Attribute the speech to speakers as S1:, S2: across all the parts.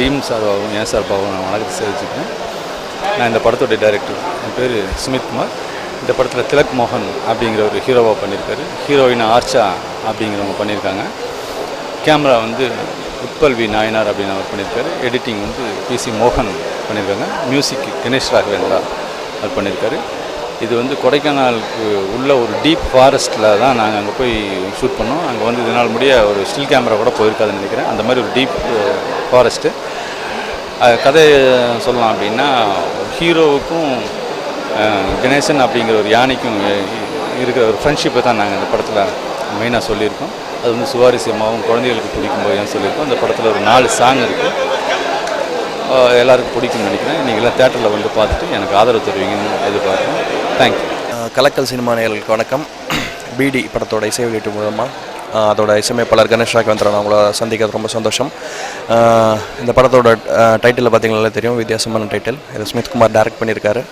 S1: Team சார்பாகவும் என் சார்பாகவும் நான் வணக்கத்தை தெரிவிச்சுக்கிறேன். நான் இந்த படத்தோடைய டைரக்டர். என் பேர் சுமித்குமார். இந்த படத்தில் திலக் மோகன் அப்படிங்கிற ஒரு ஹீரோவாக பண்ணியிருக்காரு. ஹீரோயின் ஆர்ச்சா அப்படிங்கிறவங்க பண்ணியிருக்காங்க. கேமரா வந்து உட்பல் வி நாயனார் அப்படின்னு அவர் பண்ணியிருக்காரு. எடிட்டிங் வந்து PC மோகன் பண்ணியிருக்காங்க. மியூசிக் கணேஷ் ராகவேந்திரா அவர் பண்ணியிருக்காரு. இது வந்து கொடைக்கானலுக்கு உள்ள ஒரு டீப் ஃபாரஸ்ட்டில் தான் நாங்கள் அங்கே போய் ஷூட் பண்ணோம். அங்கே வந்து இதனால் முடிய ஒரு ஸ்டில் கேமரா கூட போயிருக்காதுன்னு நினைக்கிறேன். அந்த மாதிரி ஒரு டீப் ஃபாரஸ்ட்டு. கதை சொல்லலாம் அப்படின்னா, ஹீரோவுக்கும் கணேசன் அப்படிங்கிற ஒரு யானைக்கும் இருக்கிற ஒரு ஃப்ரெண்ட்ஷிப்பை தான் நாங்கள் இந்த படத்தில் மெயினாக சொல்லியிருக்கோம். அது வந்து சுவாரஸ்யமாகவும் குழந்தைகளுக்கு பிடிக்கும்போது ஏன் சொல்லியிருக்கோம். அந்த படத்தில் ஒரு 4 சாங் இருக்குது. எல்லாருக்கும் பிடிக்கும்னு நினைக்கிறேன். நீங்களாம் தேட்டரில் வந்து பார்த்துட்டு எனக்கு ஆதரவு தருவீங்கன்னு எதிர்பார்க்குறேன். தேங்க்யூ.
S2: கலக்கல் சினிமா நேயர்களுக்கு வணக்கம். பிடி படத்தோட இசை வெளியீட்டு மூலமாக அதோட இசையமைப்பாளர் கணேஷ் ராகவேந்திரன் அவங்கள சந்திக்கிறது ரொம்ப சந்தோஷம். இந்த படத்தோட டைட்டில் பார்த்தீங்கன்னா தெரியும், வித்தியாசமான டைட்டில். இது சுமித்குமார் டைரக்ட் பண்ணியிருக்காரு.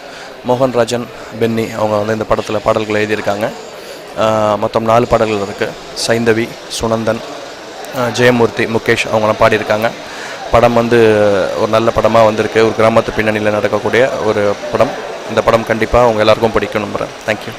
S2: மோகன்ராஜன், பென்னி அவங்க வந்து இந்த படத்தில் பாடல்களை எழுதியிருக்காங்க. மொத்தம் 4 பாடல்கள் இருக்குது. சைந்தவி, சுனந்தன், ஜெயமூர்த்தி, முகேஷ் அவங்களாம் பாடியிருக்காங்க. படம் வந்து ஒரு நல்ல படமாக வந்திருக்கு. ஒரு கிராமத்து பின்னணியில் நடக்கக்கூடிய ஒரு படம். இந்த படம் கண்டிப்பாக அவங்க எல்லாருக்கும் பிடிக்கும் நம்புகிறேன். தேங்க்யூ.